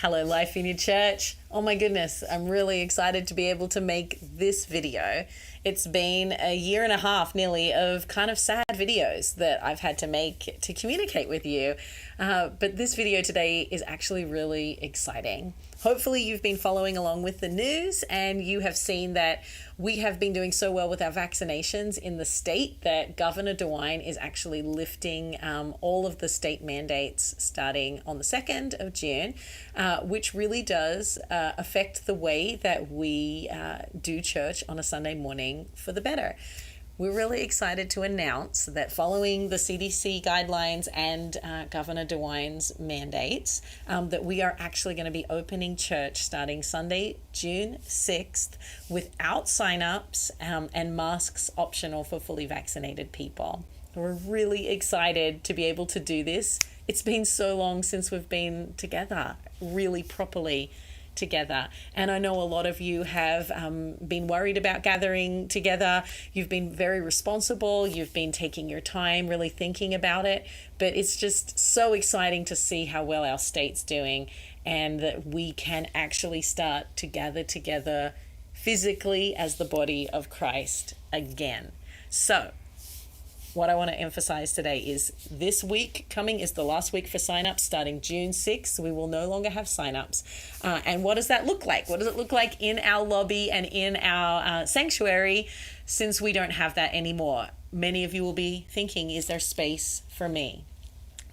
Hello, Life in Your Church. Oh my goodness, I'm really excited to be able to make this video. It's been a year and a half nearly of kind of sad videos that I've had to make to communicate with you. But this video today is actually really exciting. Hopefully you've been following along with the news and you have seen that we have been doing so well with our vaccinations in the state that Governor DeWine is actually lifting all of the state mandates starting on the 2nd of June, which really does affect the way that we do church on a Sunday morning for the better. We're really excited to announce that following the CDC guidelines and Governor DeWine's mandates, that we are actually going to be opening church starting Sunday, June 6th, without sign-ups and masks optional for fully vaccinated people. We're really excited to be able to do this. It's been so long since we've been together, really properly together. And I know a lot of you have been worried about gathering together. You've been very responsible. You've been taking your time, really thinking about it. But it's just so exciting to see how well our state's doing and that we can actually start to gather together physically as the body of Christ again. So what I want to emphasize today is this week coming is the last week for signups starting June 6th. We will no longer have signups. And what does that look like? What does it look like in our lobby and in our sanctuary since we don't have that anymore? Many of you will be thinking, is there space for me?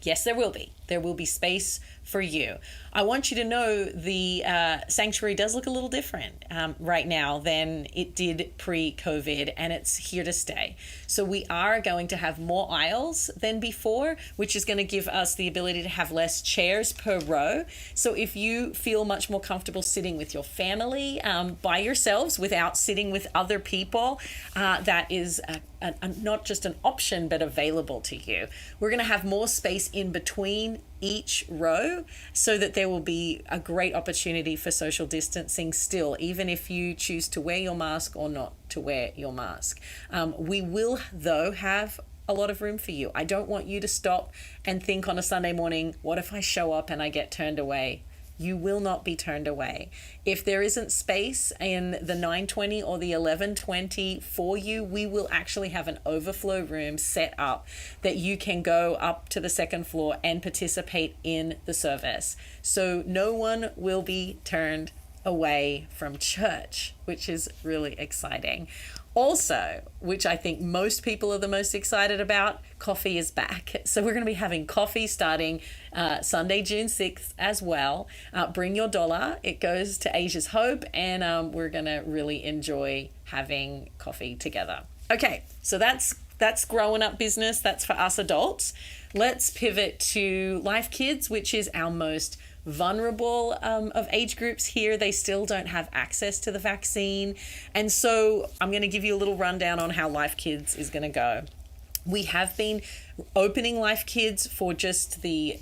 Yes, there will be. There will be space for you. I want you to know the sanctuary does look a little different right now than it did pre-COVID, and it's here to stay. So we are going to have more aisles than before, which is going to give us the ability to have less chairs per row. So if you feel much more comfortable sitting with your family by yourselves without sitting with other people, that is not just an option, but available to you. We're going to have more space in between each row so that there will be a great opportunity for social distancing still, even if you choose to wear your mask or not to wear your mask. We will, though, have a lot of room for you. I don't want you to stop and think on a Sunday morning, what if I show up and I get turned away? You will not be turned away. If there isn't space in the 9:20 or the 11:20 for you, we will actually have an overflow room set up that you can go up to the second floor and participate in the service. So no one will be turned away from church, which is really exciting. Also, which I think most people are the most excited about, coffee is back. So we're going to be having coffee starting Sunday, June 6th as well. Bring your dollar. It goes to Asia's Hope, and we're going to really enjoy having coffee together. Okay, so that's growing up business. That's for us adults. Let's pivot to Life Kids, which is our most vulnerable of age groups here. They still don't have access to the vaccine. And so I'm going to give you a little rundown on how Life Kids is going to go. We have been opening Life Kids for just the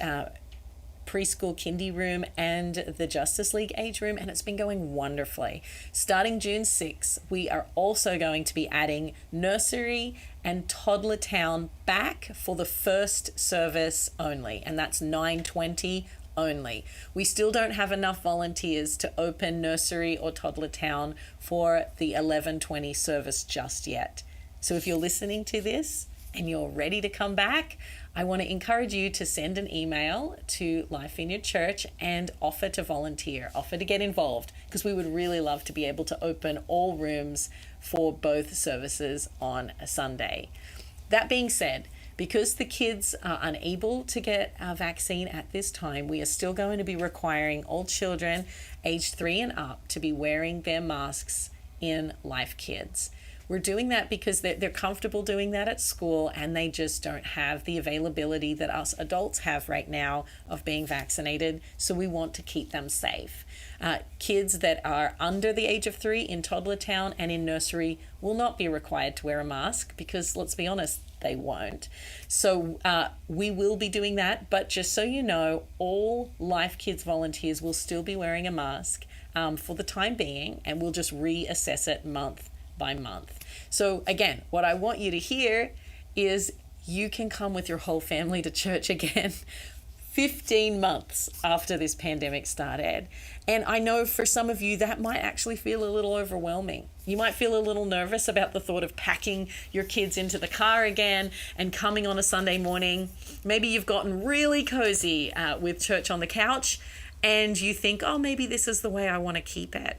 preschool kindy room and the Justice League age room, and it's been going wonderfully. Starting June 6th, we are also going to be adding nursery and toddler town back for the first service only, and that's 9:20 only. We still don't have enough volunteers to open nursery or toddler town for the 11:20 service just yet. So if you're listening to this and you're ready to come back, I want to encourage you to send an email to Life in Your Church and offer to volunteer, offer to get involved, because we would really love to be able to open all rooms for both services on a Sunday. That being said, because the kids are unable to get our vaccine at this time, we are still going to be requiring all children aged 3 and up to be wearing their masks in Life Kids. We're doing that because they're comfortable doing that at school, and they just don't have the availability that us adults have right now of being vaccinated, so we want to keep them safe. Kids that are under the age of 3 in toddler town and in nursery will not be required to wear a mask because, let's be honest, they won't. So we will be doing that, but just so you know, all Life Kids volunteers will still be wearing a mask for the time being, and we'll just reassess it month by month. So again, what I want you to hear is you can come with your whole family to church again 15 months after this pandemic started. And I know for some of you that might actually feel a little overwhelming. You might feel a little nervous about the thought of packing your kids into the car again and coming on a Sunday morning. Maybe you've gotten really cozy with church on the couch and you think, oh, maybe this is the way I want to keep it.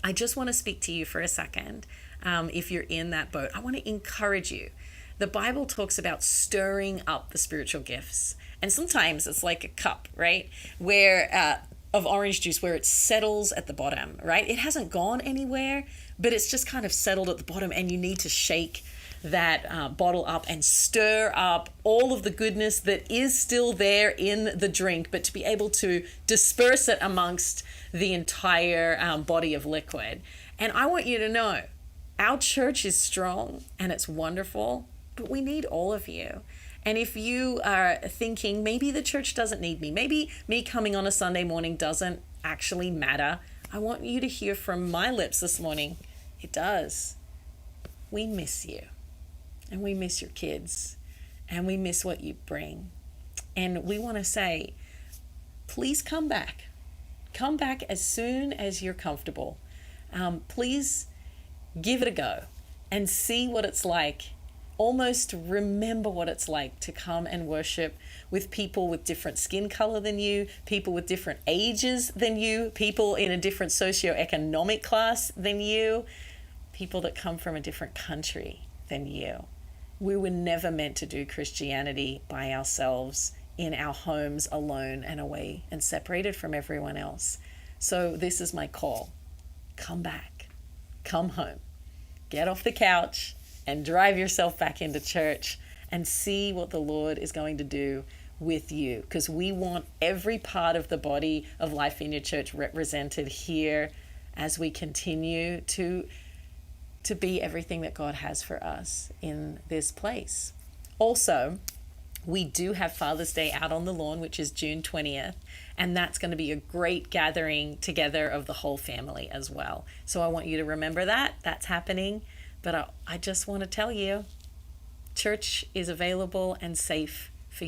I just want to speak to you for a second. If you're in that boat, I want to encourage you. The Bible talks about stirring up the spiritual gifts. And sometimes it's like a cup, right? Where of orange juice where it settles at the bottom, right? It hasn't gone anywhere, but it's just kind of settled at the bottom, and you need to shake that bottle up and stir up all of the goodness that is still there in the drink, but to be able to disperse it amongst the entire body of liquid. And I want you to know, our church is strong and it's wonderful, but we need all of you. And if you are thinking, maybe the church doesn't need me, maybe me coming on a Sunday morning doesn't actually matter, I want you to hear from my lips this morning, it does. We miss you. And we miss your kids. And we miss what you bring. And we want to say, please come back. Come back as soon as you're comfortable. Please give it a go and see what it's like. Almost remember what it's like to come and worship with people with different skin color than you, people with different ages than you, people in a different socioeconomic class than you, people that come from a different country than you. We were never meant to do Christianity by ourselves in our homes alone and away and separated from everyone else. So this is my call. Come back. Come home. Get off the couch and drive yourself back into church and see what the Lord is going to do with you. Because we want every part of the body of Life in Your Church represented here as we continue to be everything that God has for us in this place. Also, we do have Father's Day out on the lawn, which is June 20th. And that's going to be a great gathering together of the whole family as well. So I want you to remember that. That's happening. But I just want to tell you, church is available and safe